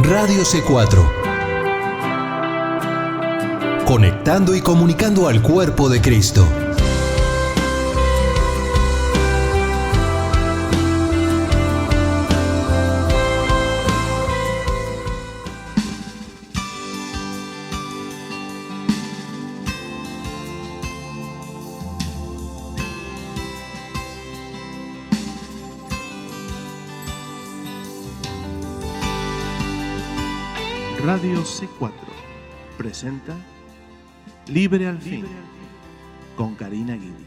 Radio C4. Conectando y comunicando al cuerpo de Cristo. Radio C4 presenta Libre al Fin con Karina Guidi.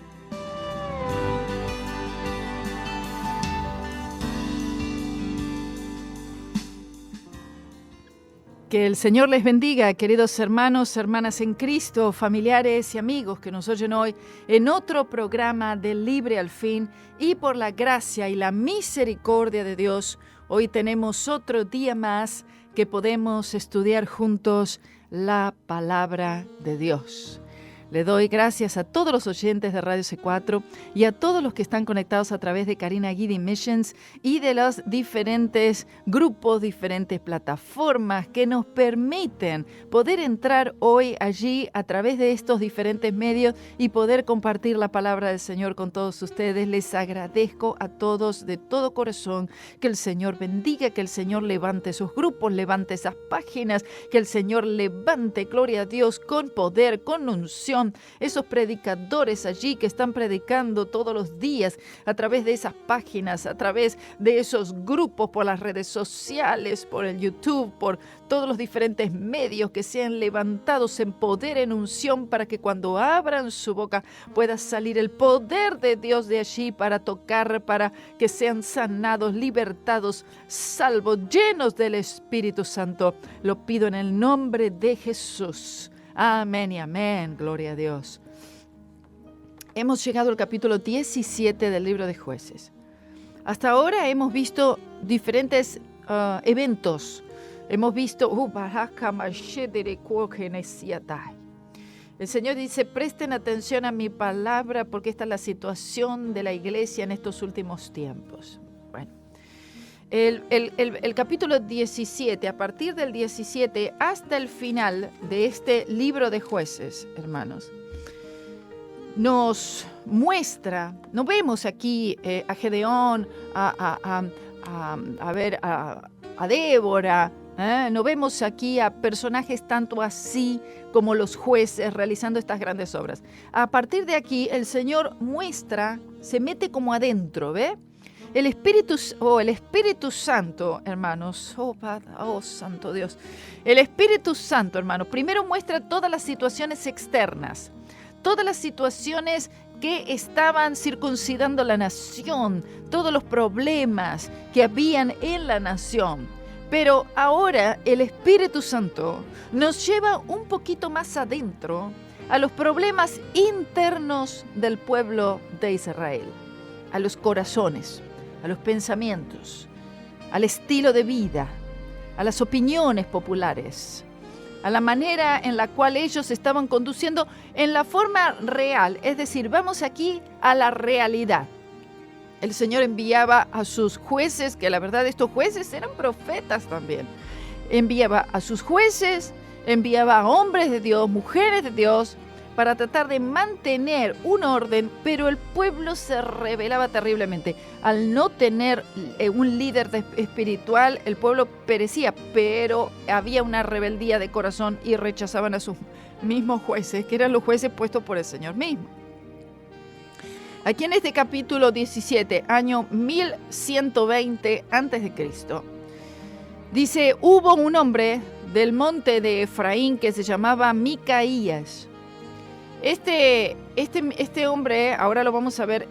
Que el Señor les bendiga, queridos hermanos, hermanas en Cristo, familiares y amigos que nos oyen hoy en otro programa de Libre al Fin, y por la gracia y la misericordia de Dios, hoy tenemos otro día más que podemos estudiar juntos la palabra de Dios. Le doy gracias a todos los oyentes de Radio C4 y a todos los que están conectados a través de Karina Guidi Missions y de los diferentes grupos, diferentes plataformas que nos permiten poder entrar hoy allí a través de estos diferentes medios y poder compartir la palabra del Señor con todos ustedes. Les agradezco a todos de todo corazón. Que el Señor bendiga, que el Señor levante esos grupos, levante esas páginas, que el Señor levante, gloria a Dios, con poder, con unción, esos predicadores allí que están predicando todos los días a través de esas páginas, a través de esos grupos, por las redes sociales, por el YouTube, por todos los diferentes medios que sean levantados en poder, en unción, para que cuando abran su boca pueda salir el poder de Dios de allí para tocar, para que sean sanados, libertados, salvos, llenos del Espíritu Santo. Lo pido en el nombre de Jesús. Amén y amén, gloria a Dios. Hemos llegado al capítulo 17 del libro de Jueces. Hasta ahora hemos visto diferentes eventos. Hemos visto el Señor dice: presten atención a mi palabra, porque esta es la situación de la iglesia en estos últimos tiempos. Bueno, el capítulo 17, a partir del 17 hasta el final de este libro de Jueces, hermanos, nos muestra, no vemos aquí a Gedeón, a Débora, no vemos aquí a personajes tanto así como los jueces realizando estas grandes obras. A partir de aquí el Señor muestra, se mete como adentro, ¿ve? El Espíritu Santo, hermanos, Santo Dios, el Espíritu Santo, hermanos, primero muestra todas las situaciones externas, todas las situaciones que estaban circuncidando la nación, todos los problemas que habían en la nación. Pero ahora el Espíritu Santo nos lleva un poquito más adentro a los problemas internos del pueblo de Israel, a los corazones, a los pensamientos, al estilo de vida, a las opiniones populares, a la manera en la cual ellos estaban conduciendo en la forma real. Es decir, vamos aquí a la realidad. El Señor enviaba a sus jueces, que la verdad estos jueces eran profetas también. Enviaba a sus jueces, enviaba a hombres de Dios, mujeres de Dios, para tratar de mantener un orden, pero el pueblo se rebelaba terriblemente. Al no tener un líder espiritual, el pueblo perecía, pero había una rebeldía de corazón y rechazaban a sus mismos jueces, que eran los jueces puestos por el Señor mismo. Aquí en este capítulo 17, año 1120 a.C., dice: hubo un hombre del monte de Efraín que se llamaba Micaías. Este hombre, ahora lo vamos a ver,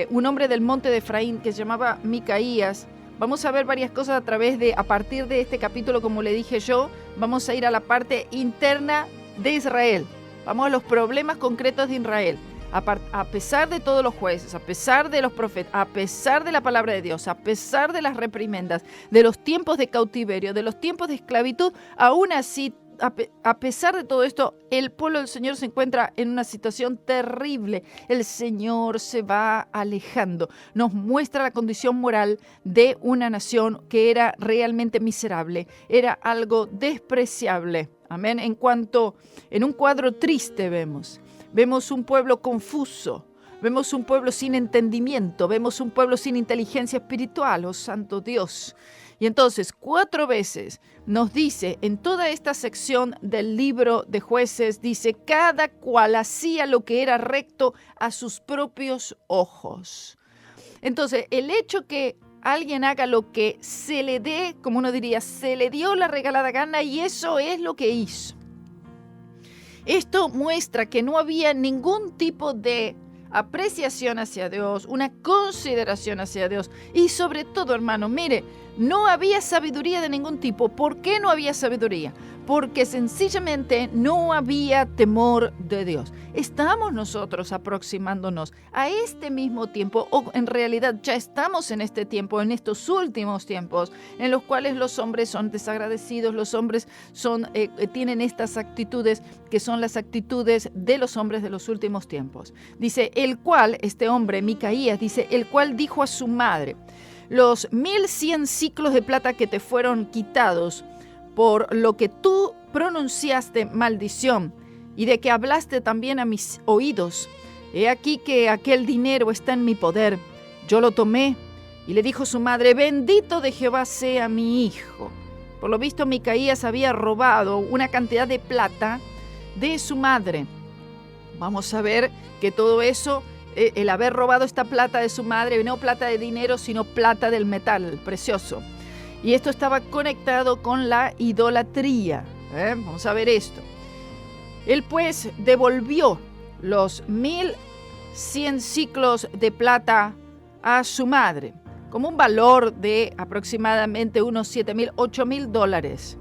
un hombre del monte de Efraín que se llamaba Micaías. Vamos a ver varias cosas a partir de este capítulo, como le dije yo. Vamos a ir a la parte interna de Israel. Vamos a los problemas concretos de Israel. A pesar de todos los jueces, a pesar de los profetas, a pesar de la palabra de Dios, a pesar de las reprimendas, de los tiempos de cautiverio, de los tiempos de esclavitud, aún así a pesar de todo esto, el pueblo del Señor se encuentra en una situación terrible. El Señor se va alejando. Nos muestra la condición moral de una nación que era realmente miserable. Era algo despreciable. Amén. En un cuadro triste vemos un pueblo confuso. Vemos un pueblo sin entendimiento, vemos un pueblo sin inteligencia espiritual, oh santo Dios. Y entonces 4 veces nos dice, en toda esta sección del libro de Jueces, dice, cada cual hacía lo que era recto a sus propios ojos. Entonces, el hecho que alguien haga lo que se le dé, como uno diría, se le dio la regalada gana y eso es lo que hizo. Esto muestra que no había ningún tipo de apreciación hacia Dios, una consideración hacia Dios y sobre todo, hermano, mire, no había sabiduría de ningún tipo. ¿Por qué no había sabiduría? Porque sencillamente no había temor de Dios. Estamos nosotros aproximándonos a este mismo tiempo, o en realidad ya estamos en este tiempo, en estos últimos tiempos, en los cuales los hombres son desagradecidos, los hombres tienen estas actitudes que son las actitudes de los hombres de los últimos tiempos. Dice, el cual, este hombre, Micaías, dice, el cual dijo a su madre, los 1100 ciclos de plata que te fueron quitados por lo que tú pronunciaste maldición y de que hablaste también a mis oídos. He aquí que aquel dinero está en mi poder. Yo lo tomé y le dijo su madre, bendito de Jehová sea mi hijo. Por lo visto, Micaías había robado una cantidad de plata de su madre. Vamos a ver que todo eso, el haber robado esta plata de su madre, no plata de dinero, sino plata del metal precioso. Y esto estaba conectado con la idolatría. Vamos a ver esto. Él pues devolvió los 1100 ciclos de plata a su madre, como un valor de aproximadamente unos $7,000, $8,000.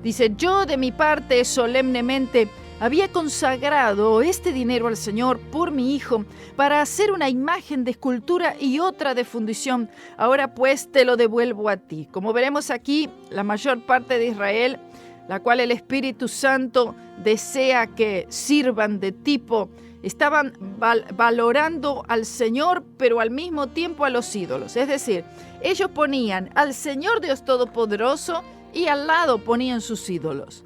Dice, yo de mi parte solemnemente había consagrado este dinero al Señor por mi hijo para hacer una imagen de escultura y otra de fundición. Ahora pues te lo devuelvo a ti. Como veremos aquí, la mayor parte de Israel, la cual el Espíritu Santo desea que sirvan de tipo, estaban valorando al Señor, pero al mismo tiempo a los ídolos. Es decir, ellos ponían al Señor Dios Todopoderoso y al lado ponían sus ídolos.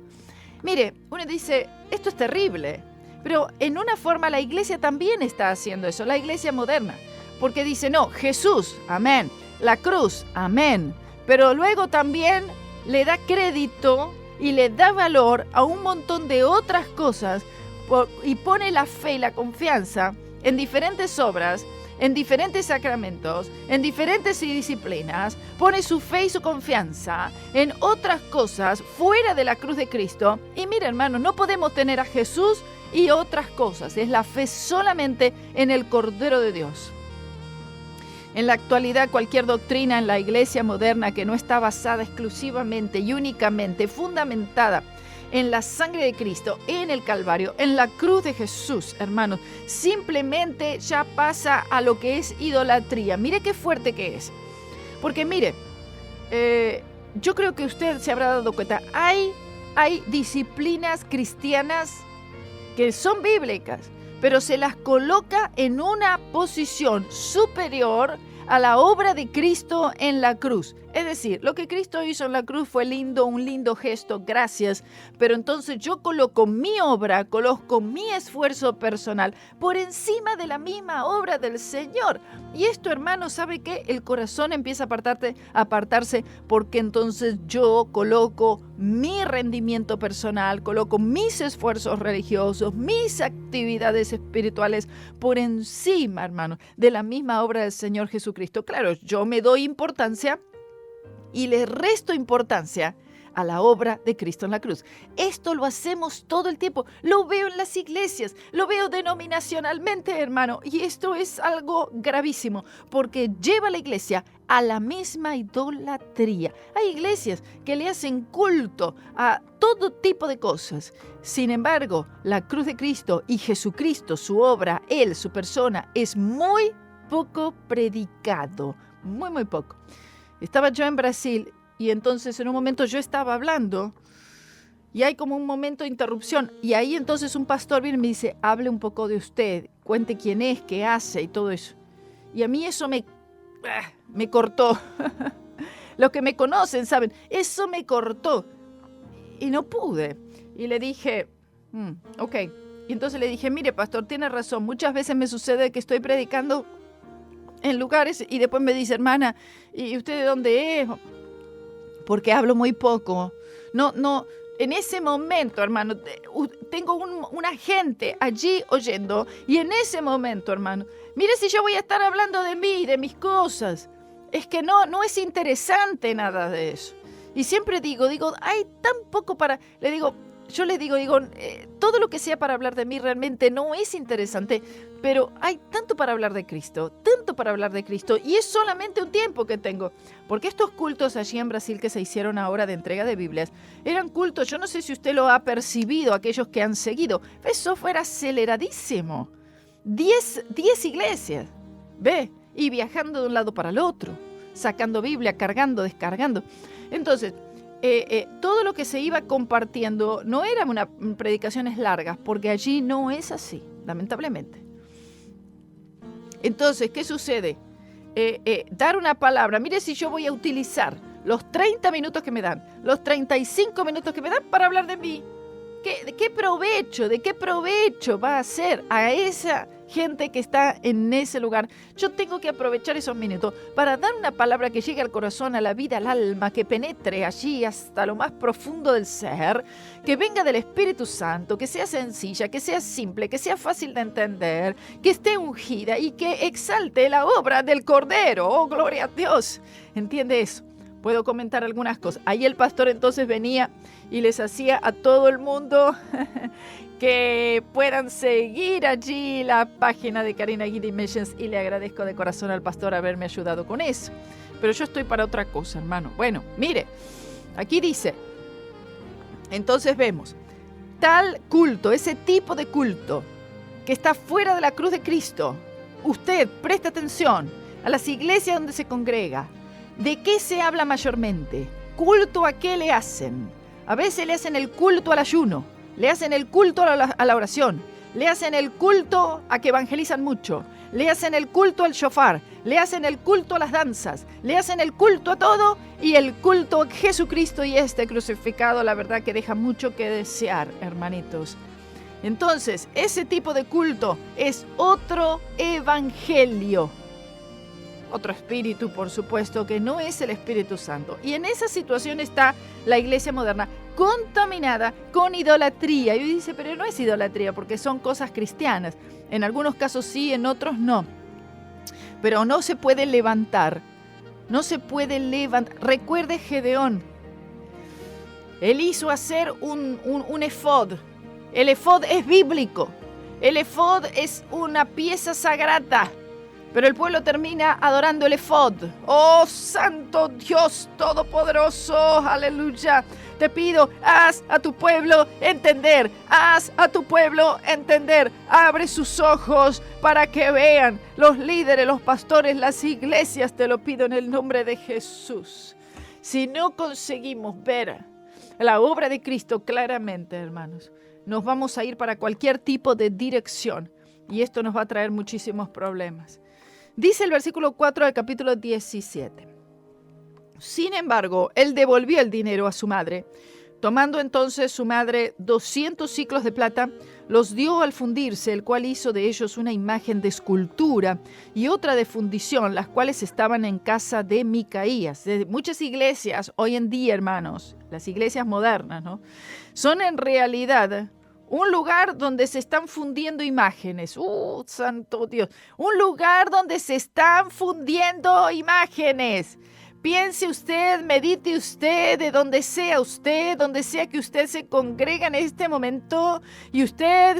Mire, uno dice, esto es terrible, pero en una forma la iglesia también está haciendo eso, la iglesia moderna, porque dice, no, Jesús, amén, la cruz, amén, pero luego también le da crédito y le da valor a un montón de otras cosas y pone la fe y la confianza en diferentes obras, en diferentes sacramentos, en diferentes disciplinas, pone su fe y su confianza en otras cosas fuera de la cruz de Cristo. Y mira, hermano, no podemos tener a Jesús y otras cosas. Es la fe solamente en el Cordero de Dios. En la actualidad, cualquier doctrina en la iglesia moderna que no está basada exclusivamente y únicamente fundamentada en la sangre de Cristo, en el Calvario, en la cruz de Jesús, hermanos, simplemente ya pasa a lo que es idolatría. Mire qué fuerte que es. Porque mire, yo creo que usted se habrá dado cuenta, hay disciplinas cristianas que son bíblicas, pero se las coloca en una posición superior a la obra de Cristo en la cruz. Es decir, lo que Cristo hizo en la cruz fue lindo, un lindo gesto, gracias, pero entonces yo coloco mi obra, coloco mi esfuerzo personal por encima de la misma obra del Señor. Y esto, hermano, ¿sabe qué? El corazón empieza a apartarse porque entonces yo coloco mi rendimiento personal, coloco mis esfuerzos religiosos, mis actividades espirituales por encima, hermano, de la misma obra del Señor Jesucristo. Claro, yo me doy importancia y le resto importancia a la obra de Cristo en la cruz. Esto lo hacemos todo el tiempo. Lo veo en las iglesias, lo veo denominacionalmente, hermano. Y esto es algo gravísimo porque lleva a la iglesia a la misma idolatría. Hay iglesias que le hacen culto a todo tipo de cosas. Sin embargo, la cruz de Cristo y Jesucristo, su obra, Él, su persona, es muy poco predicado. Muy poco. Estaba yo en Brasil y entonces en un momento yo estaba hablando Y hay como un momento de interrupción. Y ahí entonces un pastor viene y me dice, hable un poco de usted, cuente quién es, qué hace y todo eso. Y a mí eso me cortó. Los que me conocen saben, eso me cortó. Y no pude. Y le dije, ok. Y entonces le dije, mire, pastor, tiene razón. Muchas veces me sucede que estoy predicando en lugares y después me dice, hermana, ¿y usted de dónde es? Porque hablo muy poco. No, en ese momento, hermano, tengo una gente allí oyendo. Y en ese momento, hermano, mire si yo voy a estar hablando de mí, de mis cosas. Es que no es interesante nada de eso. Y siempre digo, hay tan poco para... Yo le digo, todo lo que sea para hablar de mí realmente no es interesante, pero hay tanto para hablar de Cristo, y es solamente un tiempo que tengo. Porque estos cultos allí en Brasil que se hicieron ahora de entrega de Biblias, eran cultos, yo no sé si usted lo ha percibido, aquellos que han seguido, eso fue aceleradísimo. 10 iglesias, ¿ve? Y viajando de un lado para el otro, sacando Biblia, cargando, descargando. Entonces, todo lo que se iba compartiendo no eran predicaciones largas, porque allí no es así, lamentablemente. Entonces, ¿qué sucede? Dar una palabra. Mire si yo voy a utilizar los 30 minutos que me dan, los 35 minutos que me dan para hablar de mí. ¿De qué provecho va a ser a esa gente que está en ese lugar? Yo tengo que aprovechar esos minutos para dar una palabra que llegue al corazón, a la vida, al alma, que penetre allí hasta lo más profundo del ser, que venga del Espíritu Santo, que sea sencilla, que sea simple, que sea fácil de entender, que esté ungida y que exalte la obra del Cordero. ¡Oh, gloria a Dios! ¿Entiende eso? Puedo comentar algunas cosas. Ahí el pastor entonces venía y les hacía a todo el mundo que puedan seguir allí la página de Karina Guidi Missions, y le agradezco de corazón al pastor haberme ayudado con eso. Pero yo estoy para otra cosa, hermano. Bueno, mire, aquí dice, entonces vemos, tal culto, ese tipo de culto que está fuera de la cruz de Cristo, usted presta atención a las iglesias donde se congrega. ¿De qué se habla mayormente? ¿Culto a qué le hacen? A veces le hacen el culto al ayuno, le hacen el culto a la oración, le hacen el culto a que evangelizan mucho, le hacen el culto al shofar, le hacen el culto a las danzas, le hacen el culto a todo, y el culto a Jesucristo y este crucificado, la verdad que deja mucho que desear, hermanitos. Entonces, ese tipo de culto es otro evangelio. Otro espíritu, por supuesto, que no es el Espíritu Santo. Y en esa situación está la iglesia moderna, contaminada con idolatría. Y dice, pero no es idolatría, porque son cosas cristianas. En algunos casos sí, en otros no. Pero no se puede levantar. Recuerde Gedeón. Él hizo hacer un efod. El efod es bíblico. El efod es una pieza sagrada. Pero el pueblo termina adorando el efod. ¡Oh, santo Dios todopoderoso! ¡Aleluya! Te pido, haz a tu pueblo entender. Haz a tu pueblo entender. Abre sus ojos para que vean los líderes, los pastores, las iglesias. Te lo pido en el nombre de Jesús. Si no conseguimos ver la obra de Cristo claramente, hermanos, nos vamos a ir para cualquier tipo de dirección. Y esto nos va a traer muchísimos problemas. Dice el versículo 4 del capítulo 17. Sin embargo, él devolvió el dinero a su madre. Tomando entonces su madre 200 siclos de plata, los dio al fundirse, el cual hizo de ellos una imagen de escultura y otra de fundición, las cuales estaban en casa de Micaías. De muchas iglesias hoy en día, hermanos, las iglesias modernas, ¿no?, son en realidad un lugar donde se están fundiendo imágenes. ¡Santo Dios! Un lugar donde se están fundiendo imágenes. Piense usted, medite usted, de donde sea que usted se congrega en este momento, y usted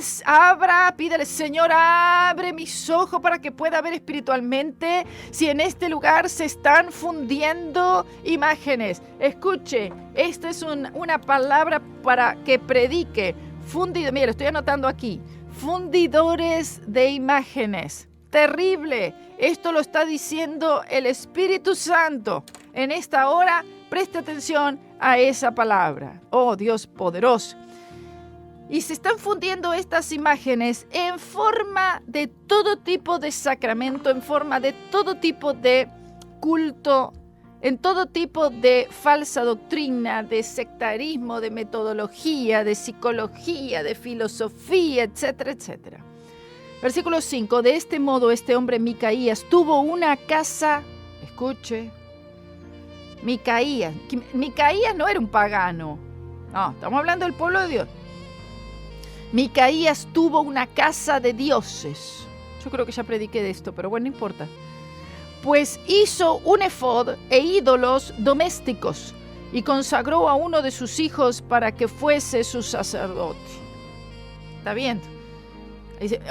pídale, Señor, abre mis ojos para que pueda ver espiritualmente si en este lugar se están fundiendo imágenes. Escuche, esta es una palabra para que predique. Mira, estoy anotando aquí. Fundidores de imágenes. Terrible. Esto lo está diciendo el Espíritu Santo en esta hora Preste atención a esa palabra. Oh, Dios poderoso. Y se están fundiendo estas imágenes en forma de todo tipo de sacramento, en forma de todo tipo de culto, en todo tipo de falsa doctrina, de sectarismo, de metodología, de psicología, de filosofía, etcétera, etcétera. Versículo 5. De este modo este hombre Micaías tuvo una casa, escuche, Micaías no era un pagano, no, estamos hablando del pueblo de Dios. Micaías tuvo una casa de dioses. Yo creo que ya prediqué de esto, pero bueno, no importa. Pues hizo un efod e ídolos domésticos y consagró a uno de sus hijos para que fuese su sacerdote. ¿Está bien?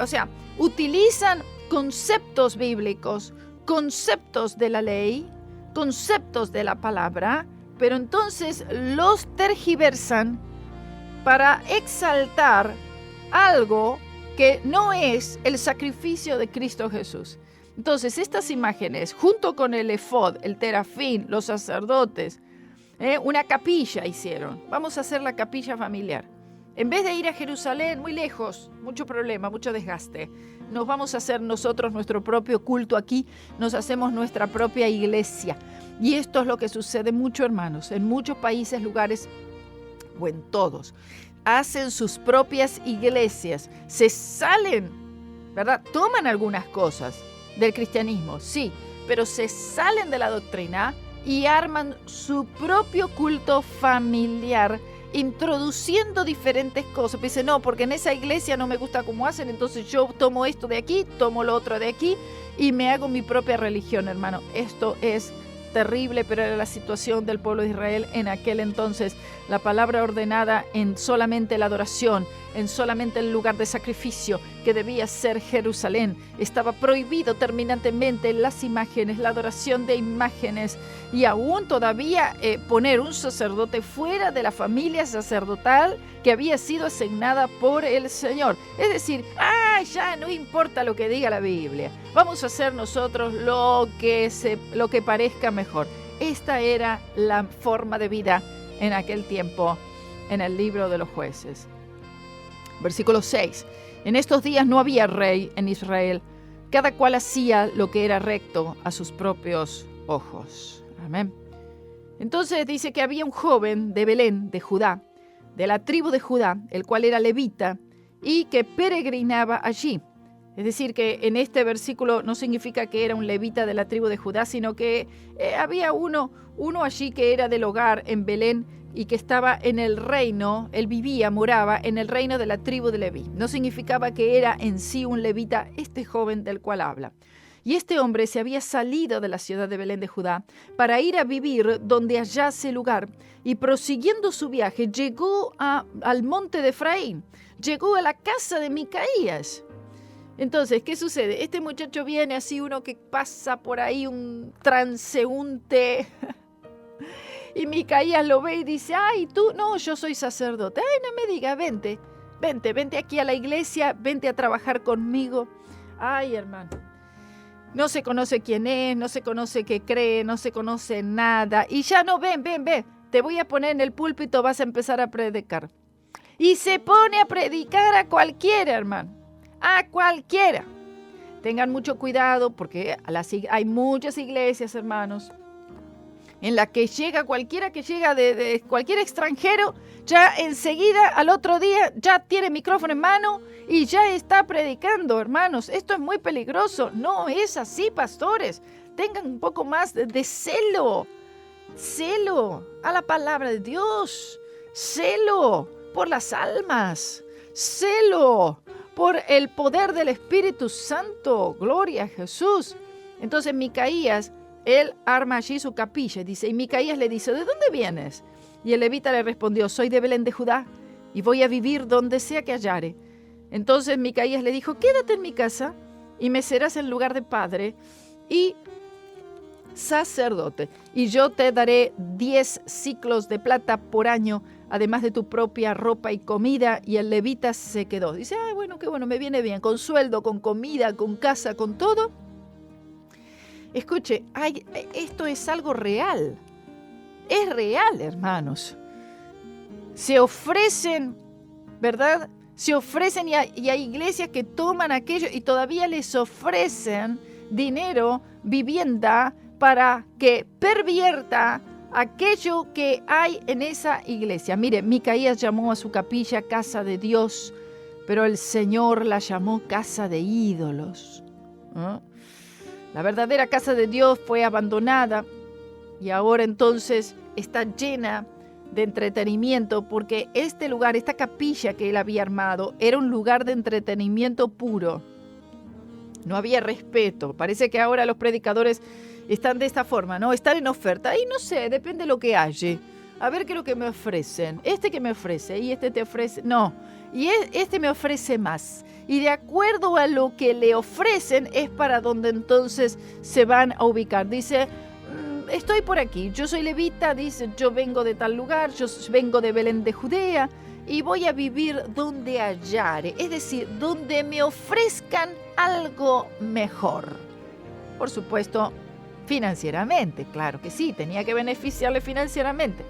O sea, utilizan conceptos bíblicos, conceptos de la ley, conceptos de la palabra, pero entonces los tergiversan para exaltar algo que no es el sacrificio de Cristo Jesús. Entonces, estas imágenes, junto con el efod, el terafín, los sacerdotes, una capilla hicieron. Vamos a hacer la capilla familiar. En vez de ir a Jerusalén, muy lejos, mucho problema, mucho desgaste, nos vamos a hacer nosotros nuestro propio culto aquí, nos hacemos nuestra propia iglesia. Y esto es lo que sucede mucho, hermanos, en muchos países, lugares, o en todos. Hacen sus propias iglesias, se salen, ¿verdad? Toman algunas cosas del cristianismo, sí, pero se salen de la doctrina y arman su propio culto familiar, introduciendo diferentes cosas. Dicen, no, porque en esa iglesia no me gusta cómo hacen, entonces yo tomo esto de aquí, tomo lo otro de aquí y me hago mi propia religión, hermano. Esto es terrible, pero era la situación del pueblo de Israel en aquel entonces. La palabra ordenada en solamente la adoración, en solamente el lugar de sacrificio que debía ser Jerusalén. Estaba prohibido terminantemente las imágenes, la adoración de imágenes y aún todavía poner un sacerdote fuera de la familia sacerdotal que había sido asignada por el Señor. Es decir, ya no importa lo que diga la Biblia, vamos a hacer nosotros lo que parezca mejor. Esta era la forma de vida en aquel tiempo en el libro de los jueces. Versículo 6. En estos días no había rey en Israel, cada cual hacía lo que era recto a sus propios ojos. Amén. Entonces dice que había un joven de Belén, de Judá, de la tribu de Judá, el cual era levita y que peregrinaba allí. Es decir, que en este versículo no significa que era un levita de la tribu de Judá, sino que había uno allí que era del hogar en Belén y que estaba en el reino, él moraba en el reino de la tribu de Leví. No significaba que era en sí un levita este joven del cual habla. Y este hombre se había salido de la ciudad de Belén de Judá para ir a vivir donde hallase lugar, y prosiguiendo su viaje llegó al monte de Efraín, llegó a la casa de Micaías. Entonces, ¿qué sucede? Este muchacho viene así, uno que pasa por ahí, un transeúnte, y Micaías lo ve y dice, ay, tú, no, yo soy sacerdote. Ay, no me diga, vente aquí a la iglesia, vente a trabajar conmigo. Ay, hermano, no se conoce quién es, no se conoce qué cree, no se conoce nada. Y ya no, ven, te voy a poner en el púlpito, vas a empezar a predicar. Y se pone a predicar a cualquiera, hermano, a cualquiera. Tengan mucho cuidado porque hay muchas iglesias, hermanos, en la que llega cualquiera que llega de cualquier extranjero, ya enseguida al otro día ya tiene micrófono en mano y ya está predicando, hermanos. Esto es muy peligroso. No es así, pastores. Tengan un poco más de celo a la palabra de Dios, celo por las almas, celo por el poder del Espíritu Santo. Gloria a Jesús. Entonces Micaías, él arma allí su capilla, dice, y Micaías le dice, ¿de dónde vienes? Y el levita le respondió, soy de Belén de Judá, y voy a vivir donde sea que hallare. Entonces Micaías le dijo, quédate en mi casa, y me serás en lugar de padre y sacerdote, y yo te daré 10 siclos de plata por año, además de tu propia ropa y comida. Y el levita se quedó. Dice, ay, bueno, qué bueno, me viene bien, con sueldo, con comida, con casa, con todo. Escuche, esto es algo real. es real, hermanos. Se ofrecen, ¿verdad? Se ofrecen y hay iglesias que toman aquello y todavía les ofrecen dinero, vivienda, para que pervierta aquello que hay en esa iglesia. Mire, Micaías llamó a su capilla casa de Dios, pero el Señor la llamó casa de ídolos. ¿No? La verdadera casa de Dios fue abandonada y ahora entonces está llena de entretenimiento, porque este lugar, esta capilla que él había armado, era un lugar de entretenimiento puro. No había respeto. Parece que ahora los predicadores están de esta forma, ¿no? Están en oferta. Y no sé, depende de lo que haya. A ver qué es lo que me ofrecen. Este que me ofrece y este te ofrece. No. Y este me ofrece más. Y de acuerdo a lo que le ofrecen es para donde entonces se van a ubicar. Dice, estoy por aquí, yo soy levita, dice, yo vengo de tal lugar, yo vengo de Belén de Judea y voy a vivir donde hallare, es decir, donde me ofrezcan algo mejor. Por supuesto, financieramente, claro que sí, tenía que beneficiarle financieramente.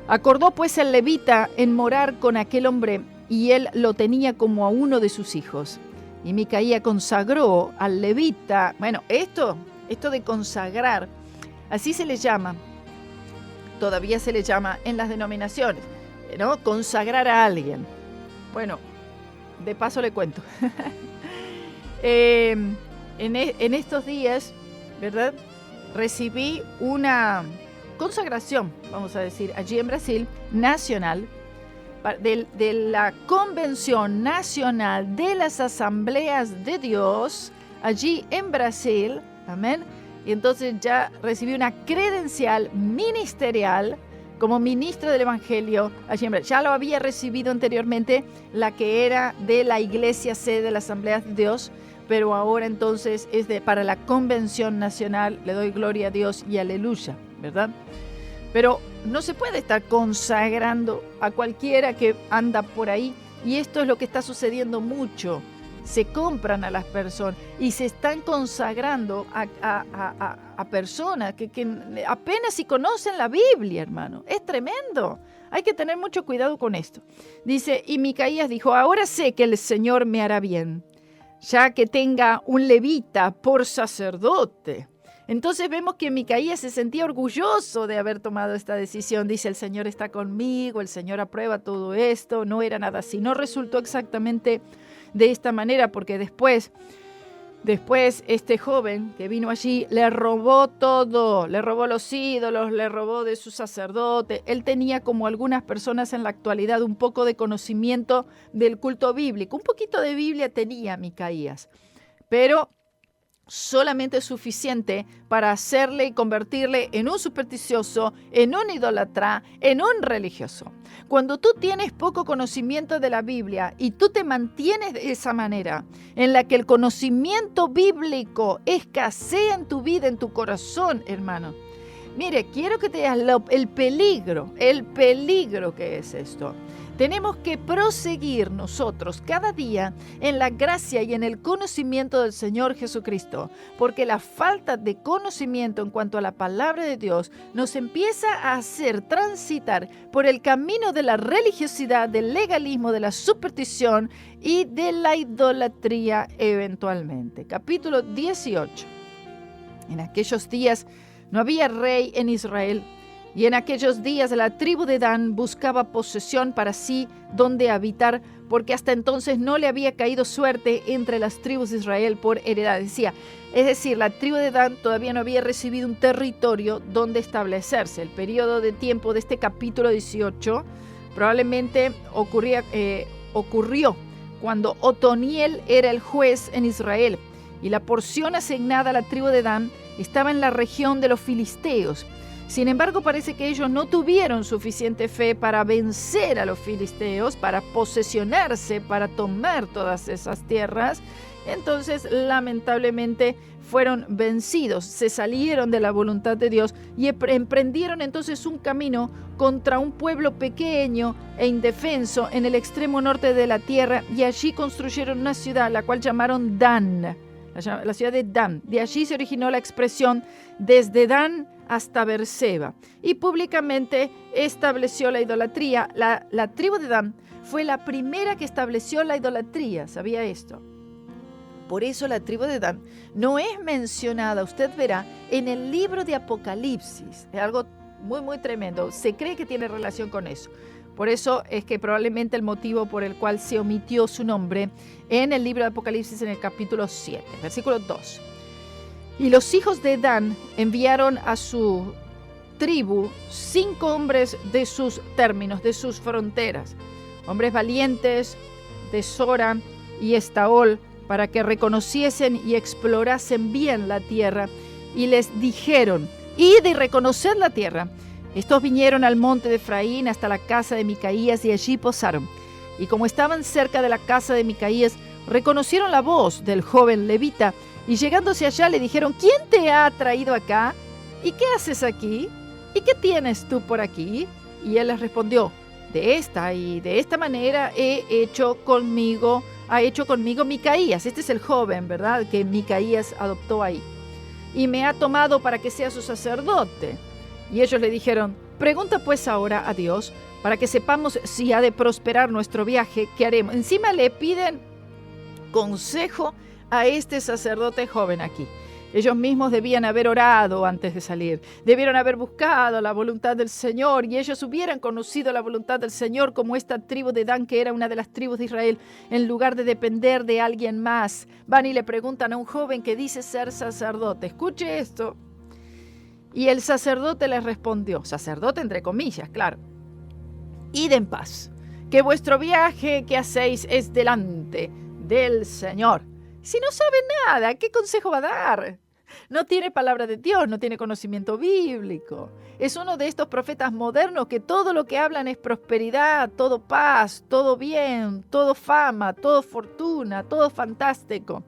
Acordó pues el levita en morar con aquel hombre y él lo tenía como a uno de sus hijos. Y Micaía consagró al levita, bueno, esto de consagrar, así se le llama, todavía se le llama en las denominaciones, ¿no? Consagrar a alguien. Bueno, de paso le cuento. En estos días, ¿verdad? Recibí una consagración, vamos a decir, allí en Brasil, nacional, de la Convención Nacional de las Asambleas de Dios, allí en Brasil, amén. Y entonces ya recibí una credencial ministerial como ministro del Evangelio allí en Brasil. Ya lo había recibido anteriormente, la que era de la iglesia sede de la Asamblea de Dios, pero ahora entonces es para la Convención Nacional. Le doy gloria a Dios y aleluya, ¿verdad? Pero no se puede estar consagrando a cualquiera que anda por ahí, y esto es lo que está sucediendo mucho. Se compran a las personas y se están consagrando a personas que apenas si conocen la Biblia, hermano. Es tremendo. Hay que tener mucho cuidado con esto. Dice, y Micaías dijo, ahora sé que el Señor me hará bien, ya que tenga un levita por sacerdote. Entonces vemos que Micaías se sentía orgulloso de haber tomado esta decisión. Dice, el Señor está conmigo, el Señor aprueba todo esto. No era nada así. No resultó exactamente de esta manera, porque después este joven que vino allí le robó todo, le robó los ídolos, le robó de su sacerdote. Él tenía, como algunas personas en la actualidad, un poco de conocimiento del culto bíblico. Un poquito de Biblia tenía Micaías, pero solamente suficiente para hacerle y convertirle en un supersticioso, en un idólatra, en un religioso. Cuando tú tienes poco conocimiento de la Biblia y tú te mantienes de esa manera, en la que el conocimiento bíblico escasea en tu vida, en tu corazón, hermano. Mire, quiero que te veas el peligro que es esto. Tenemos que proseguir nosotros cada día en la gracia y en el conocimiento del Señor Jesucristo, porque la falta de conocimiento en cuanto a la palabra de Dios nos empieza a hacer transitar por el camino de la religiosidad, del legalismo, de la superstición y de la idolatría eventualmente. Capítulo 18. En aquellos días no había rey en Israel. Y en aquellos días la tribu de Dan buscaba posesión para sí donde habitar, porque hasta entonces no le había caído suerte entre las tribus de Israel por heredad. Es decir, la tribu de Dan todavía no había recibido un territorio donde establecerse. El periodo de tiempo de este capítulo 18 probablemente ocurrió cuando Otoniel era el juez en Israel, y la porción asignada a la tribu de Dan estaba en la región de los filisteos. Sin embargo, parece que ellos no tuvieron suficiente fe para vencer a los filisteos, para posesionarse, para tomar todas esas tierras. Entonces, lamentablemente, fueron vencidos, se salieron de la voluntad de Dios y emprendieron entonces un camino contra un pueblo pequeño e indefenso en el extremo norte de la tierra, y allí construyeron una ciudad, la cual llamaron Dan. la ciudad de Dan. De allí se originó la expresión desde Dan hasta Beerseba, y públicamente estableció la idolatría. La tribu de Dan fue la primera que estableció la idolatría, ¿sabía esto? Por eso la tribu de Dan no es mencionada, usted verá, en el libro de Apocalipsis. Es algo muy, muy tremendo. Se cree que tiene relación con eso. Por eso es que probablemente el motivo por el cual se omitió su nombre en el libro de Apocalipsis en el capítulo 7, versículo 2. Y los hijos de Dan enviaron a su tribu 5 hombres de sus términos, de sus fronteras, hombres valientes de Sora y Estaol, para que reconociesen y explorasen bien la tierra. Y les dijeron: id y reconoced la tierra. Estos vinieron al monte de Efraín hasta la casa de Micaías y allí posaron. Y como estaban cerca de la casa de Micaías, reconocieron la voz del joven levita, y llegándose allá le dijeron: ¿quién te ha traído acá? ¿Y qué haces aquí? ¿Y qué tienes tú por aquí? Y él les respondió: de esta y de esta manera ha hecho conmigo Micaías. Este es el joven, ¿verdad?, que Micaías adoptó ahí. Y me ha tomado para que sea su sacerdote. Y ellos le dijeron: pregunta pues ahora a Dios, para que sepamos si ha de prosperar nuestro viaje, ¿qué haremos? Encima le piden consejo a este sacerdote joven aquí. Ellos mismos debían haber orado antes de salir, debieron haber buscado la voluntad del Señor, y ellos hubieran conocido la voluntad del Señor como esta tribu de Dan, que era una de las tribus de Israel, en lugar de depender de alguien más. Van y le preguntan a un joven que dice ser sacerdote. Escuche esto. Y el sacerdote les respondió, sacerdote entre comillas, claro: id en paz, que vuestro viaje que hacéis es delante del Señor. Si no sabe nada, ¿qué consejo va a dar? No tiene palabra de Dios, no tiene conocimiento bíblico. Es uno de estos profetas modernos que todo lo que hablan es prosperidad, todo paz, todo bien, todo fama, todo fortuna, todo fantástico.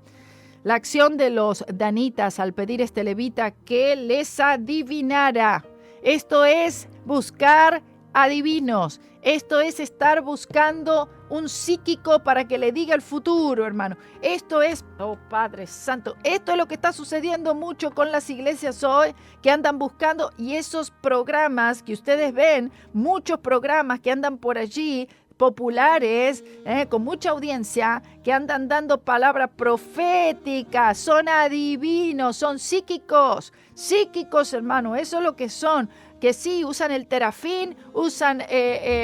La acción de los danitas al pedir a este levita que les adivinara. Esto es buscar adivinos. Esto es estar buscando un psíquico para que le diga el futuro, hermano. Esto es, oh Padre Santo, esto es lo que está sucediendo mucho con las iglesias hoy, que andan buscando, y esos programas que ustedes ven, muchos programas que andan por allí, populares, con mucha audiencia, que andan dando palabras proféticas, son adivinos, son psíquicos, hermano, eso es lo que son. Que sí, usan el terafín, usan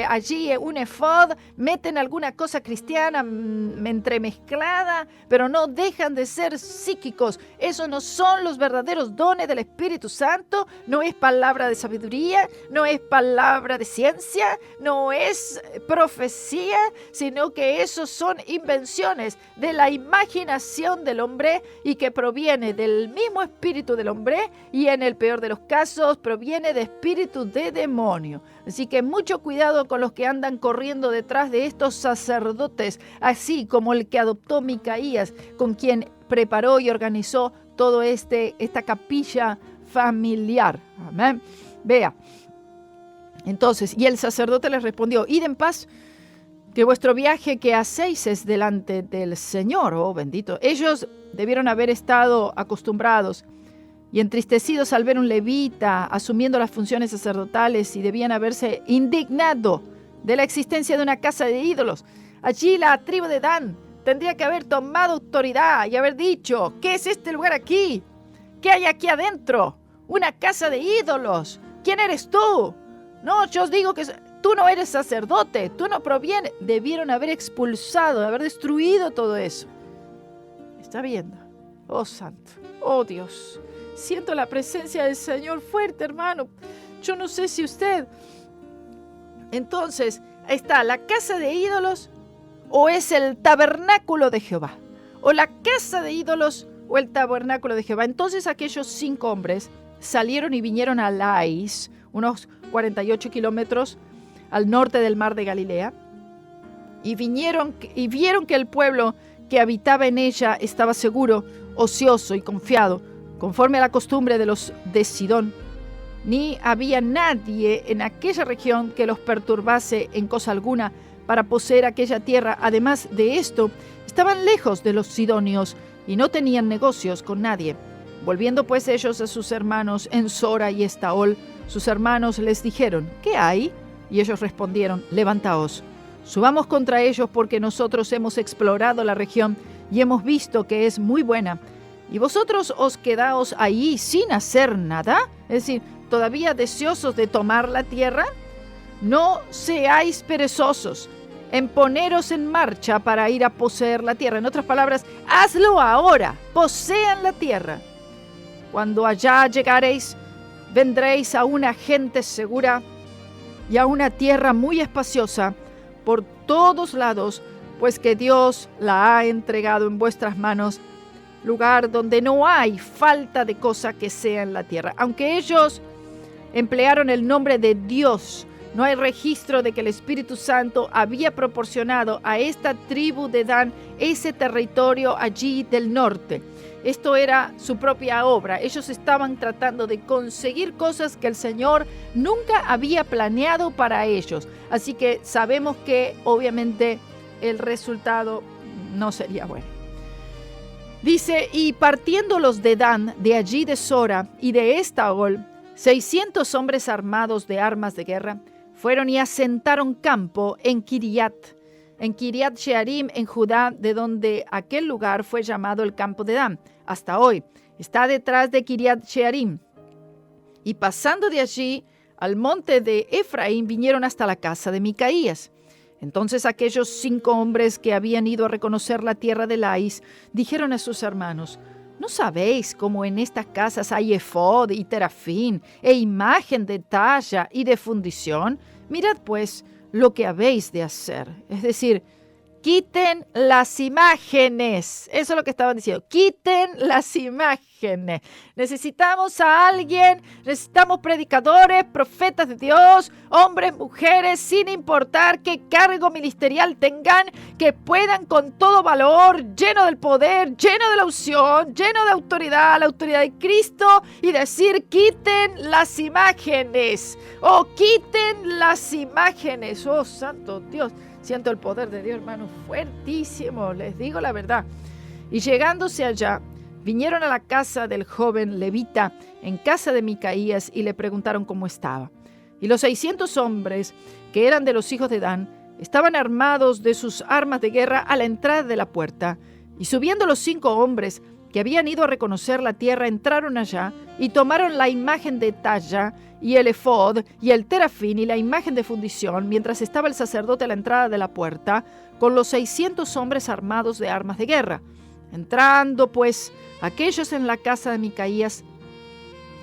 allí un efod, meten alguna cosa cristiana entremezclada, pero no dejan de ser psíquicos. Esos no son los verdaderos dones del Espíritu Santo, no es palabra de sabiduría, no es palabra de ciencia, no es profecía, sino que esos son invenciones de la imaginación del hombre, y que proviene del mismo espíritu del hombre, y en el peor de los casos proviene de espíritu de demonio. Así que mucho cuidado con los que andan corriendo detrás de estos sacerdotes, así como el que adoptó Micaías, con quien preparó y organizó todo esta capilla familiar. Amén. Vea. Entonces, y el sacerdote les respondió: id en paz, que vuestro viaje que hacéis es delante del Señor. Oh, bendito. Ellos debieron haber estado acostumbrados y entristecidos al ver un levita asumiendo las funciones sacerdotales, y debían haberse indignado de la existencia de una casa de ídolos. Allí la tribu de Dan tendría que haber tomado autoridad y haber dicho: ¿qué es este lugar aquí? ¿Qué hay aquí adentro? Una casa de ídolos. ¿Quién eres tú? No, yo os digo que tú no eres sacerdote, tú no provienes. Debieron haber expulsado, haber destruido todo eso. ¿Está viendo? Oh, santo. Oh, Dios. Siento la presencia del Señor fuerte, hermano. Yo no sé si usted... Entonces, está la casa de ídolos, o es el tabernáculo de Jehová. O la casa de ídolos o el tabernáculo de Jehová. Entonces aquellos 5 hombres salieron y vinieron a Lais, unos 48 kilómetros al norte del mar de Galilea, y vieron que el pueblo que habitaba en ella estaba seguro, ocioso y confiado, conforme a la costumbre de los de Sidón. Ni había nadie en aquella región que los perturbase en cosa alguna para poseer aquella tierra. Además de esto, estaban lejos de los sidonios, y no tenían negocios con nadie. Volviendo pues ellos a sus hermanos en Sora y Estaol, sus hermanos les dijeron: ¿qué hay? Y ellos respondieron: levantaos, subamos contra ellos, porque nosotros hemos explorado la región y hemos visto que es muy buena. ¿Y vosotros os quedaos ahí sin hacer nada? Es decir, ¿todavía deseosos de tomar la tierra? No seáis perezosos en poneros en marcha para ir a poseer la tierra. En otras palabras, hazlo ahora, posean la tierra. Cuando allá llegareis, vendréis a una gente segura y a una tierra muy espaciosa por todos lados, pues que Dios la ha entregado en vuestras manos, lugar donde no hay falta de cosa que sea en la tierra. Aunque ellos emplearon el nombre de Dios, no hay registro de que el Espíritu Santo había proporcionado a esta tribu de Dan ese territorio allí del norte. Esto era su propia obra. Ellos estaban tratando de conseguir cosas que el Señor nunca había planeado para ellos. Así que sabemos que obviamente el resultado no sería bueno. Dice: y partiendo los de Dan, de allí de Sora y de Estaol, 600 hombres armados de armas de guerra, fueron y asentaron campo en Kiriat Jearim, en Judá, de donde aquel lugar fue llamado el campo de Dan. Hasta hoy está detrás de Kiriat Jearim. Y pasando de allí al monte de Efraín, vinieron hasta la casa de Micaías. Entonces aquellos 5 hombres que habían ido a reconocer la tierra de Lais dijeron a sus hermanos: ¿no sabéis cómo en estas casas hay efod y terafín e imagen de talla y de fundición? Mirad pues lo que habéis de hacer. Es decir, quiten las imágenes. Eso es lo que estaban diciendo. Quiten las imágenes. Necesitamos a alguien, necesitamos predicadores, profetas de Dios, hombres, mujeres, sin importar qué cargo ministerial tengan, que puedan con todo valor, lleno del poder, lleno de la unción, lleno de autoridad, la autoridad de Cristo, y decir: quiten las imágenes. Oh, quiten las imágenes. Oh, santo Dios. Siento el poder de Dios, hermano, fuertísimo, les digo la verdad. Y llegándose allá, vinieron a la casa del joven levita, en casa de Micaías, y le preguntaron cómo estaba. Y los 600 hombres, que eran de los hijos de Dan, estaban armados de sus armas de guerra a la entrada de la puerta. Y subiendo los 5 hombres que habían ido a reconocer la tierra, entraron allá y tomaron la imagen de talla y el efod y el terafín y la imagen de fundición, mientras estaba el sacerdote a la entrada de la puerta con los 600 hombres armados de armas de guerra. Entrando pues aquellos en la casa de Micaías,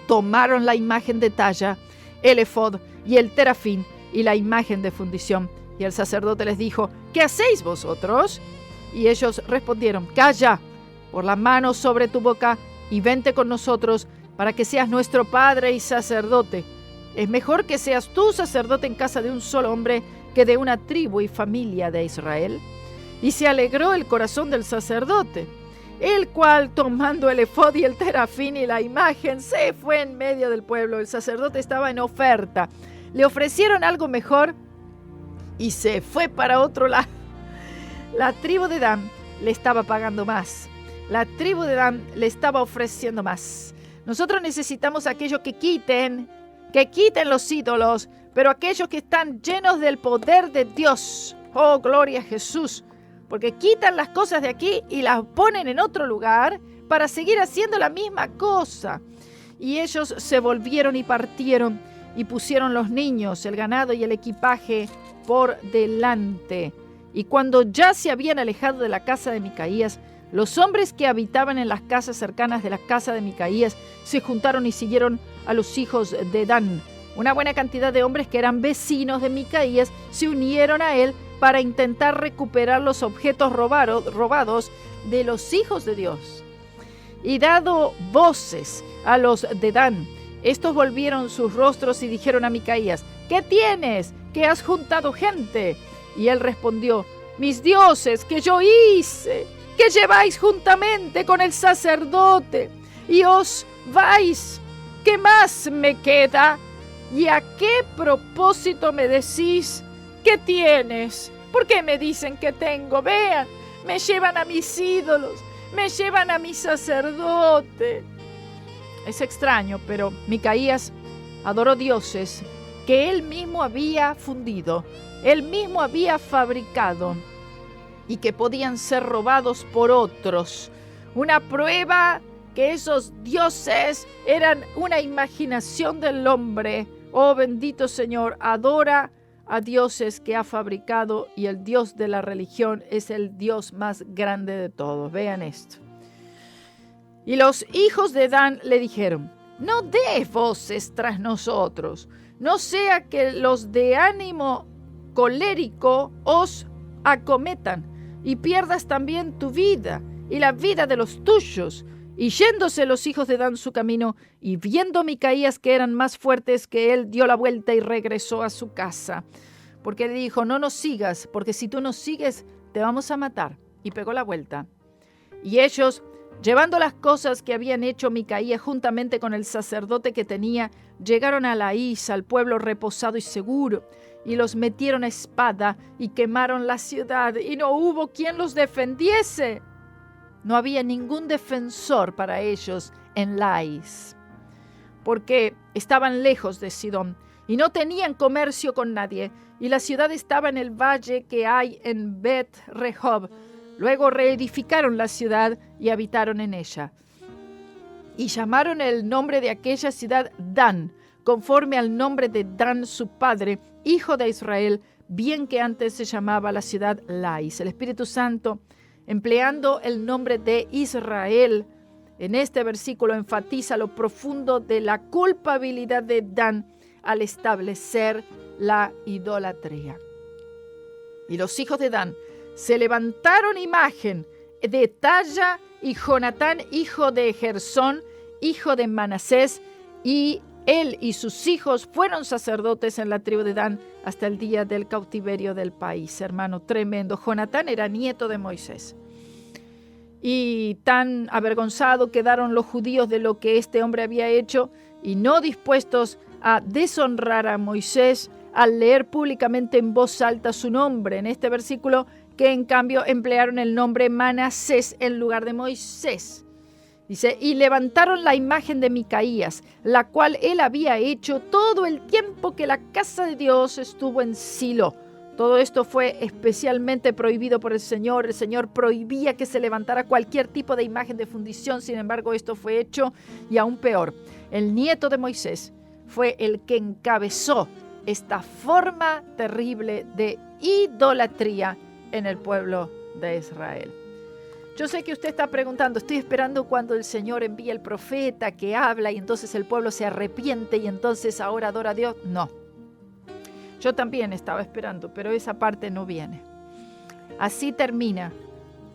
tomaron la imagen de talla, el efod y el terafín y la imagen de fundición. Y el sacerdote les dijo: ¿qué hacéis vosotros? Y ellos respondieron: calla, por la mano sobre tu boca, y vente con nosotros para que seas nuestro padre y sacerdote. Es mejor que seas tú sacerdote en casa de un solo hombre que de una tribu y familia de Israel. Y se alegró el corazón del sacerdote, el cual, tomando el efod y el terafín y la imagen, se fue en medio del pueblo. El sacerdote estaba en oferta. Le ofrecieron algo mejor y se fue para otro lado. La tribu de Dan le estaba pagando más. La tribu de Dan le estaba ofreciendo más. Nosotros necesitamos aquellos que quiten los ídolos, pero aquellos que están llenos del poder de Dios. Oh, gloria a Jesús. Porque quitan las cosas de aquí y las ponen en otro lugar para seguir haciendo la misma cosa. Y ellos se volvieron y partieron y pusieron los niños, el ganado y el equipaje por delante. Y cuando ya se habían alejado de la casa de Micaías, los hombres que habitaban en las casas cercanas de la casa de Micaías se juntaron y siguieron a los hijos de Dan. Una buena cantidad de hombres que eran vecinos de Micaías se unieron a él para intentar recuperar los objetos robados de los hijos de Dios. Y dado voces a los de Dan, estos volvieron sus rostros y dijeron a Micaías: ¿qué tienes? ¿Que has juntado gente? Y él respondió: mis dioses que yo hice, que lleváis juntamente con el sacerdote, y os vais. ¿Qué más me queda? ¿Y a qué propósito me decís? ¿Qué tienes? ¿Por qué me dicen que tengo? Vean, me llevan a mis ídolos, me llevan a mi sacerdote. Es extraño, pero Micaías adoró dioses que él mismo había fundido, él mismo había fabricado y que podían ser robados por otros. Una prueba que esos dioses eran una imaginación del hombre. Oh bendito Señor, adora a dioses que ha fabricado, y el Dios de la religión es el Dios más grande de todos. Vean esto. Y los hijos de Dan le dijeron: no des voces tras nosotros, no sea que los de ánimo colérico os acometan y pierdas también tu vida y la vida de los tuyos. Y yéndose los hijos de Dan su camino, y viendo Micaías que eran más fuertes que él, dio la vuelta y regresó a su casa. Porque le dijo: no nos sigas, porque si tú nos sigues, te vamos a matar. Y pegó la vuelta. Y ellos, llevando las cosas que habían hecho Micaías juntamente con el sacerdote que tenía, llegaron a Laís, al pueblo reposado y seguro, y los metieron a espada y quemaron la ciudad, y no hubo quien los defendiese. No había ningún defensor para ellos en Laís, porque estaban lejos de Sidón y no tenían comercio con nadie, y la ciudad estaba en el valle que hay en Bet-Rehob. Luego reedificaron la ciudad y habitaron en ella. Y llamaron el nombre de aquella ciudad Dan, conforme al nombre de Dan su padre, hijo de Israel, bien que antes se llamaba la ciudad Laís. El Espíritu Santo, empleando el nombre de Israel, en este versículo enfatiza lo profundo de la culpabilidad de Dan al establecer la idolatría. Y los hijos de Dan se levantaron imagen de Talla, y Jonatán, hijo de Gersón, hijo de Manasés, y él y sus hijos fueron sacerdotes en la tribu de Dan hasta el día del cautiverio del país. Hermano, tremendo. Jonatán era nieto de Moisés. Y tan avergonzados quedaron los judíos de lo que este hombre había hecho, y no dispuestos a deshonrar a Moisés al leer públicamente en voz alta su nombre en este versículo, que en cambio emplearon el nombre Manasés en lugar de Moisés. Dice: y levantaron la imagen de Micaías, la cual él había hecho todo el tiempo que la casa de Dios estuvo en Silo. Todo esto fue especialmente prohibido por el Señor. El Señor prohibía que se levantara cualquier tipo de imagen de fundición. Sin embargo, esto fue hecho, y aún peor, el nieto de Moisés fue el que encabezó esta forma terrible de idolatría en el pueblo de Israel. Yo sé que usted está preguntando: estoy esperando cuando el Señor envíe el profeta que habla y entonces el pueblo se arrepiente y entonces ahora adora a Dios. No. Yo también estaba esperando, pero esa parte no viene. Así termina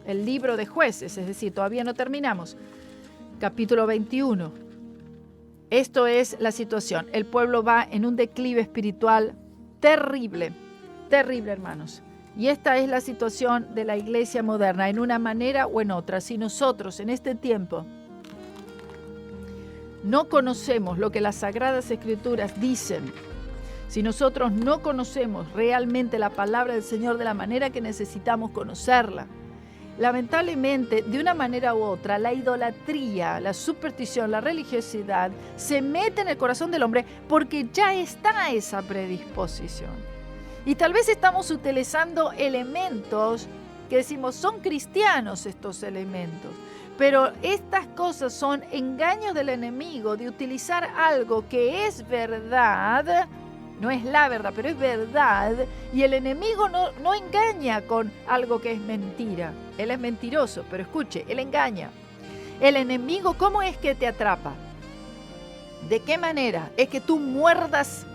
el libro de Jueces, es decir, todavía no terminamos. Capítulo 21. Esto es la situación. El pueblo va en un declive espiritual terrible, terrible, hermanos. Y esta es la situación de la iglesia moderna, en una manera o en otra. Si nosotros en este tiempo no conocemos lo que las Sagradas Escrituras dicen, si nosotros no conocemos realmente la palabra del Señor de la manera que necesitamos conocerla, lamentablemente, de una manera u otra, la idolatría, la superstición, la religiosidad se mete en el corazón del hombre porque ya está esa predisposición. Y tal vez estamos utilizando elementos que decimos son cristianos estos elementos, pero estas cosas son engaños del enemigo de utilizar algo que es verdad. No es la verdad, pero es verdad. Y el enemigo no engaña con algo que es mentira. Él es mentiroso, pero escuche, él engaña. El enemigo, ¿cómo es que te atrapa? ¿De qué manera? Es que tú muerdas,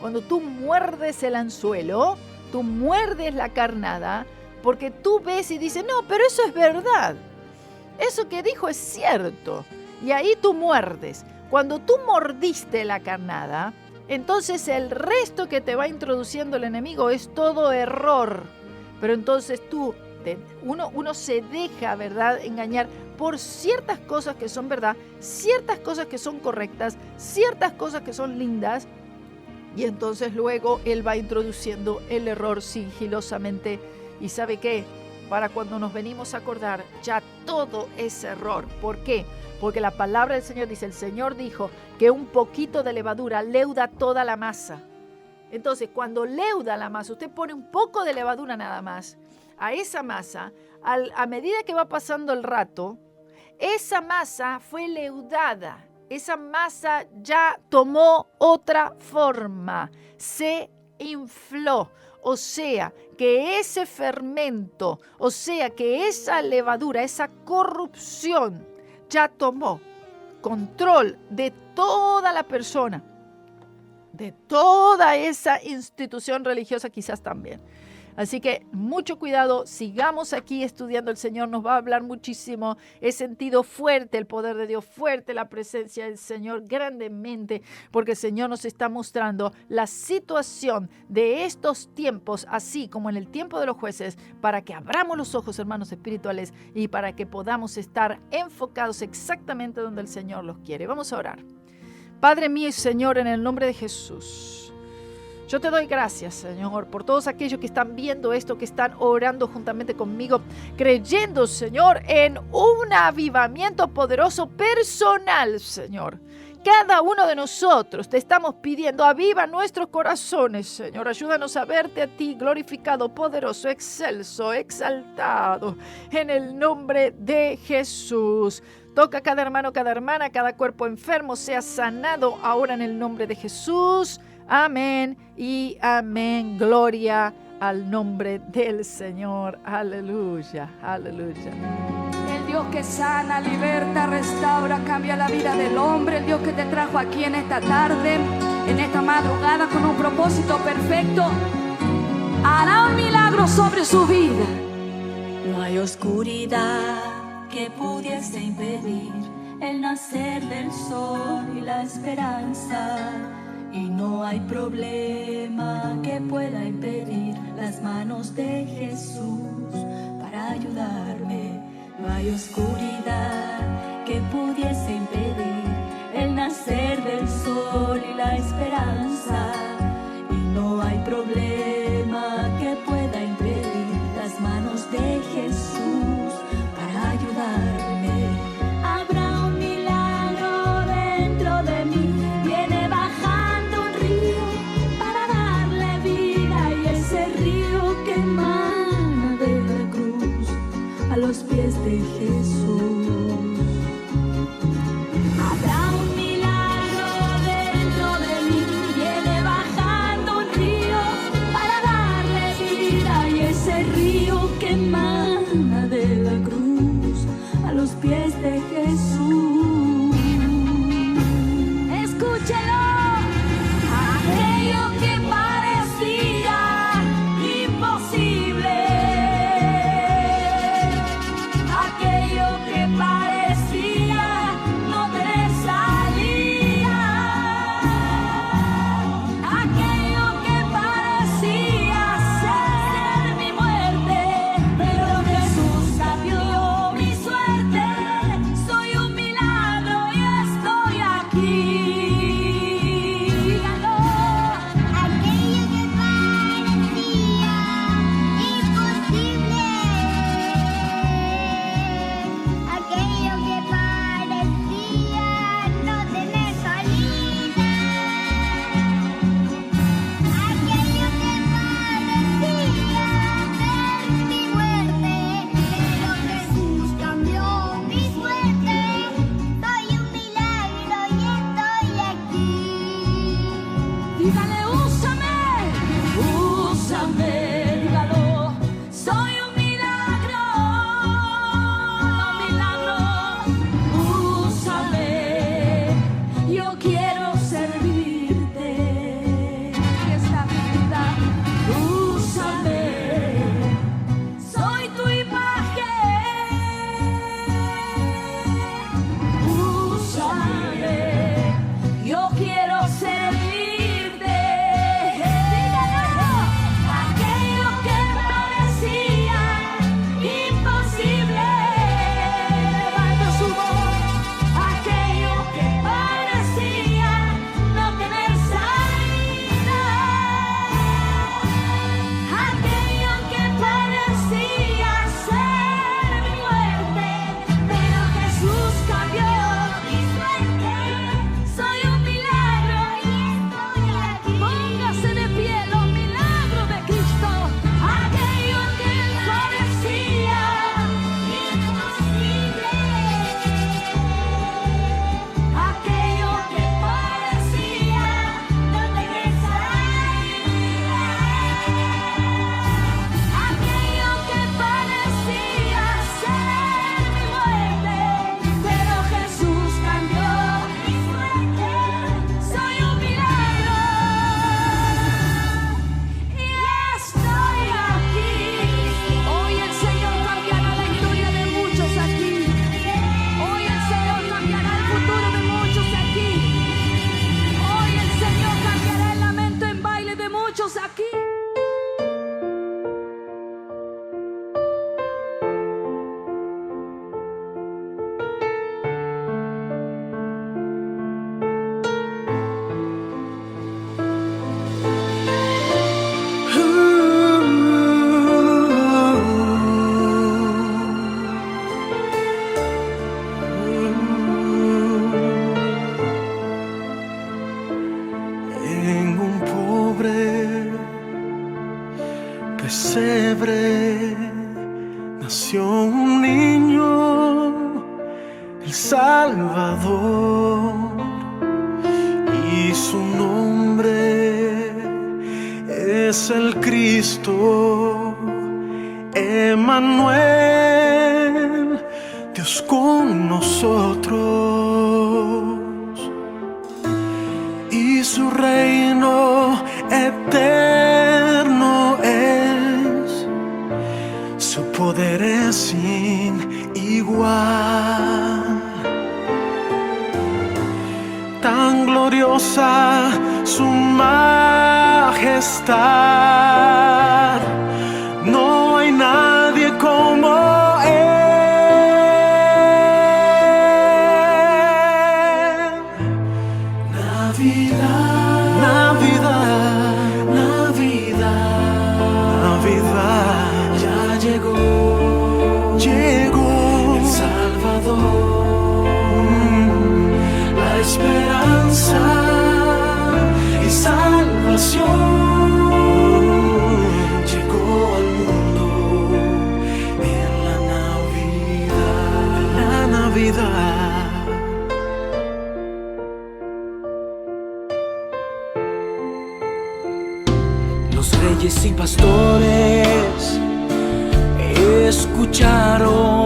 cuando tú muerdes el anzuelo, tú muerdes la carnada, porque tú ves y dices: no, pero eso es verdad. Eso que dijo es cierto. Y ahí tú muerdes. Cuando tú mordiste la carnada, entonces el resto que te va introduciendo el enemigo es todo error. Pero entonces uno se deja, ¿verdad?, engañar por ciertas cosas que son verdad, ciertas cosas que son correctas, ciertas cosas que son lindas, y entonces luego él va introduciendo el error sigilosamente. ¿Y sabe qué? para cuando nos venimos a acordar, ya todo es error. ¿Por qué? Porque la palabra del Señor dice, el Señor dijo que un poquito de levadura leuda toda la masa. Entonces, cuando leuda la masa, usted pone un poco de levadura nada más a esa masa, a medida que va pasando el rato, esa masa fue leudada. Esa masa ya tomó otra forma, se infló. O sea, que ese fermento, o sea, que esa levadura, esa corrupción, ya tomó control de toda la persona, de toda esa institución religiosa quizás también. Así que mucho cuidado, sigamos aquí estudiando. El Señor nos va a hablar muchísimo. He sentido fuerte el poder de Dios, fuerte la presencia del Señor grandemente, porque el Señor nos está mostrando la situación de estos tiempos, así como en el tiempo de los jueces, para que abramos los ojos, hermanos espirituales, y para que podamos estar enfocados exactamente donde el Señor los quiere. Vamos a orar. Padre mío y Señor, en el nombre de Jesús, yo te doy gracias, Señor, por todos aquellos que están viendo esto, que están orando juntamente conmigo, creyendo, Señor, en un avivamiento poderoso personal, Señor. Cada uno de nosotros te estamos pidiendo, aviva nuestros corazones, Señor. Ayúdanos a verte a ti, glorificado, poderoso, excelso, exaltado, en el nombre de Jesús. Toca a cada hermano, cada hermana, cada cuerpo enfermo, sea sanado ahora en el nombre de Jesús. Amén y amén. Gloria al nombre del Señor. Aleluya, aleluya. El Dios que sana, liberta, restaura, cambia la vida del hombre. El Dios que te trajo aquí en esta tarde, en esta madrugada, con un propósito perfecto, hará un milagro sobre su vida. No hay oscuridad que pudiese impedir el nacer del sol y la esperanza. Y no hay problema que pueda impedir las manos de Jesús para ayudarme. No hay oscuridad que pudiese impedir el nacer del sol y la esperanza. Y no hay problema que pueda impedir las manos de Jesús para ayudarme. Habrá un milagro dentro de mí. Viene bajando un río para darle vida, y ese río que emana de la cruz a los pies de Jesús. Habrá un milagro dentro de mí. Viene bajando un río para darle vida, y ese río que emana de la cruz a los pies de Jesús. Escúchelo. Aquello que parecía imposible, aquello Salvador, y su nombre es el Cristo, Emmanuel, Dios con nosotros, y su reino eterno es, su poder es sin igual. Tan gloriosa su majestad, no hay nadie como Él. Navidad, Navidad, Navidad, Navidad, ya llegó, llegó el Salvador. La esperanza y salvación llegó al mundo en la Navidad. Los reyes y pastores escucharon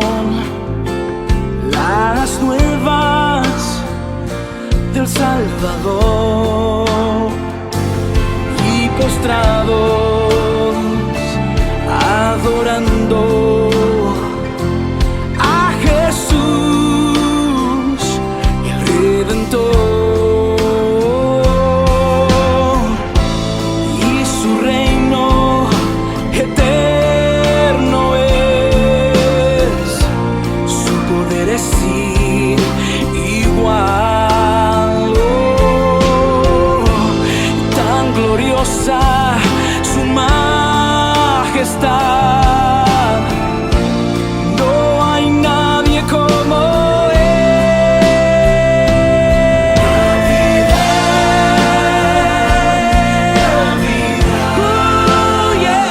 las nuevas del Salvador, y postrados adorando a Jesús el Redentor, y su reino eterno es, su poder es sin igual. Su majestad, no hay nadie como Él. Navidad, yeah.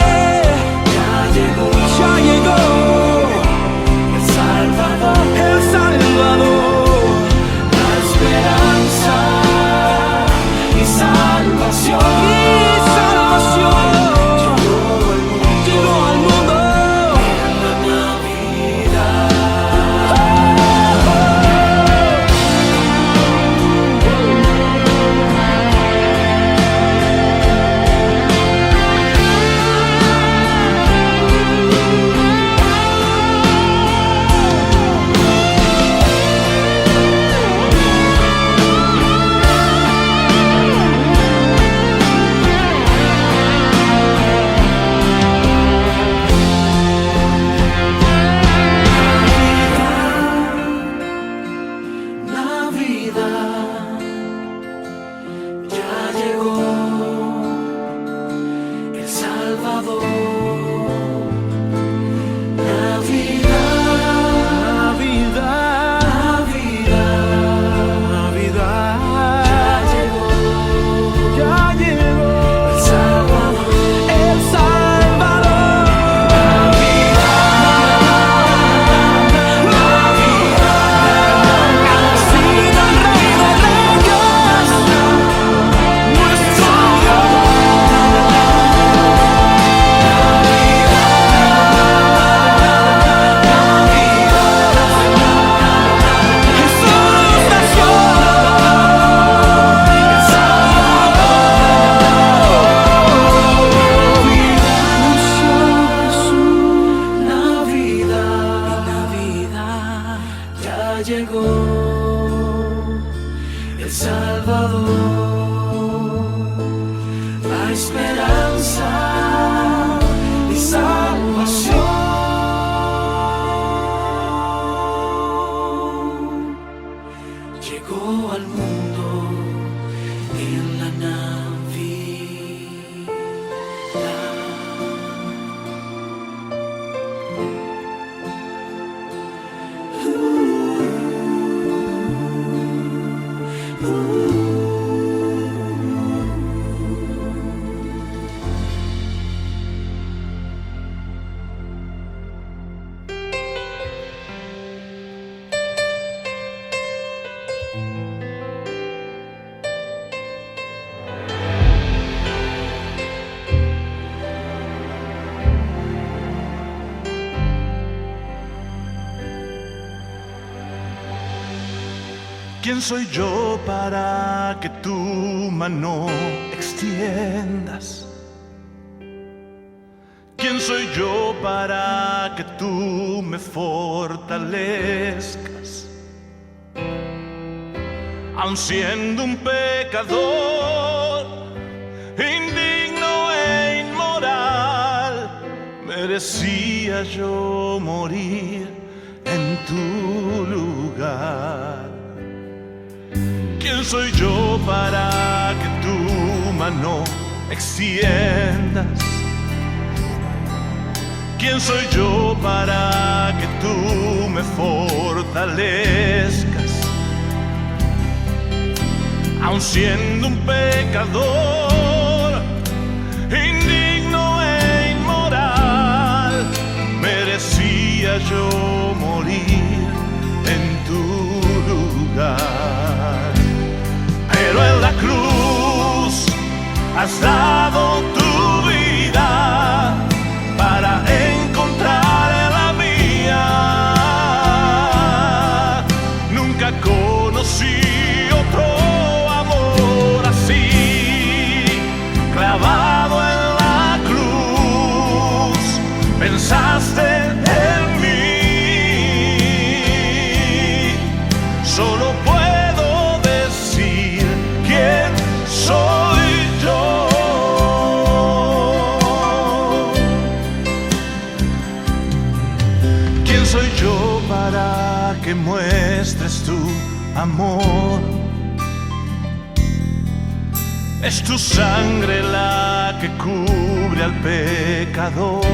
Ya llegó el Salvador, la esperanza y salvación. ¿Quién soy yo para que tu mano extiendas? ¿Quién soy yo para que tú me fortalezcas? Aun siendo un pecador, indigno e inmoral, merecía yo morir en tu lugar. ¿Quién soy yo para que tu mano extiendas? ¿Quién soy yo para que tú me fortalezcas? Aun siendo un pecador, indigno e inmoral, merecía yo morir en tu lugar. Pero en la cruz has dado tu vida para encontrar la mía. Nunca conocí otro amor así, clavado en la cruz, pensaste en mí. Solo puedo decir quién soy yo. ¿Quién soy yo para que muestres tu amor? Es tu sangre la que cubre al pecador.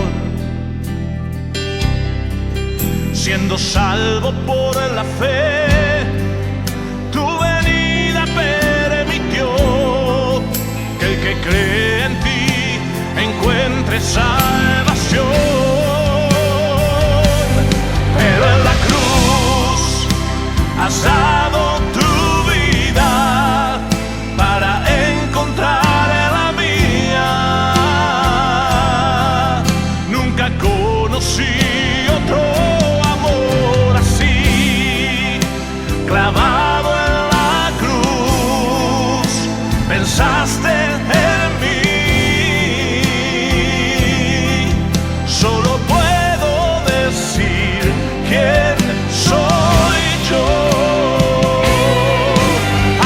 Siendo salvo por la fe, tu venida permitió que el que cree en ti encuentre salvación. Pero en la cruz has dado tu vida para encontrar la mía. Nunca conocí otro amor así, clavado en la cruz, pensaste en mí. Solo puedo decir quién soy yo.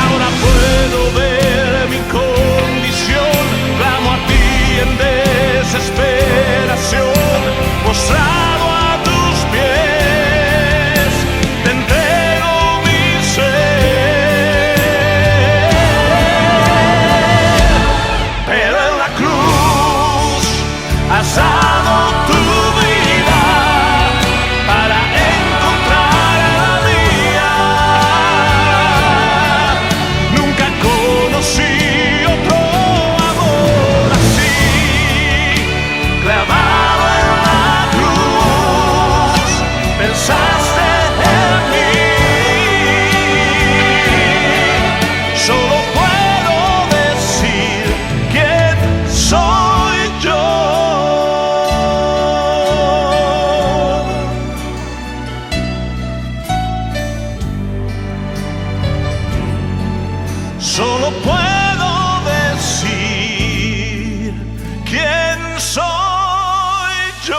Ahora puedo ver mi condición, clamo a ti en desesperación, postrado a tus pies, te entrego mi ser. Pero en la cruz has dado tu vida para encontrar la mía. Nunca conocí otro amor así, clavado en la cruz, pensaste en mí. Solo puedo decir quién soy yo. Solo puedo decir quién soy yo.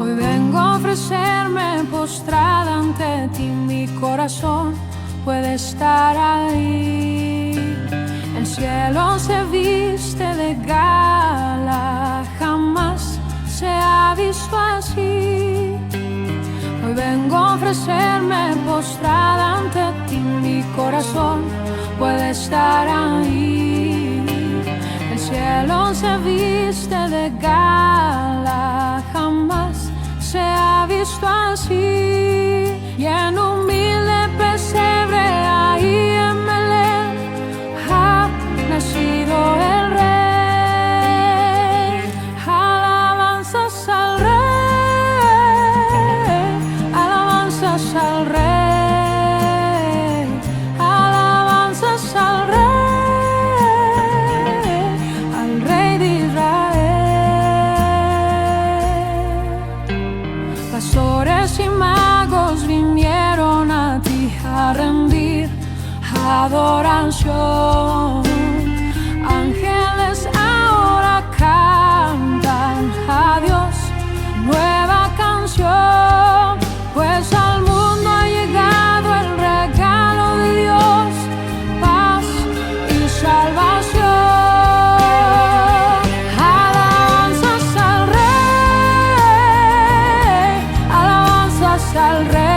Hoy vengo a ofrecerme postrada ante ti, mi corazón puede estar ahí. El cielo se viste de gala, jamás se ha visto así. Hoy vengo a ofrecerme postrada ante ti, mi corazón puede estar ahí. El cielo se viste de gala, jamás se ha visto así. Y en humilde pesebre ahí en Belén adoración. Ángeles ahora cantan a Dios nueva canción, pues al mundo ha llegado el regalo de Dios, paz y salvación. Alabanzas al Rey, alabanzas al Rey.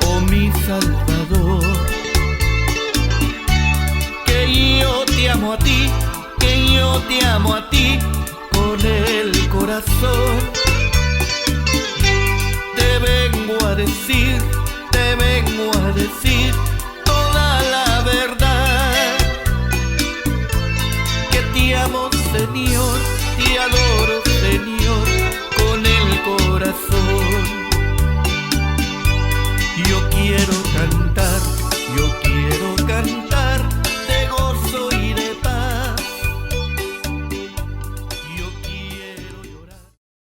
Oh mi Salvador, que yo te amo a ti, que yo te amo a ti con el corazón. Te vengo a decir toda la verdad, que te amo, Señor, te adoro, Señor, con el corazón. Yo quiero cantar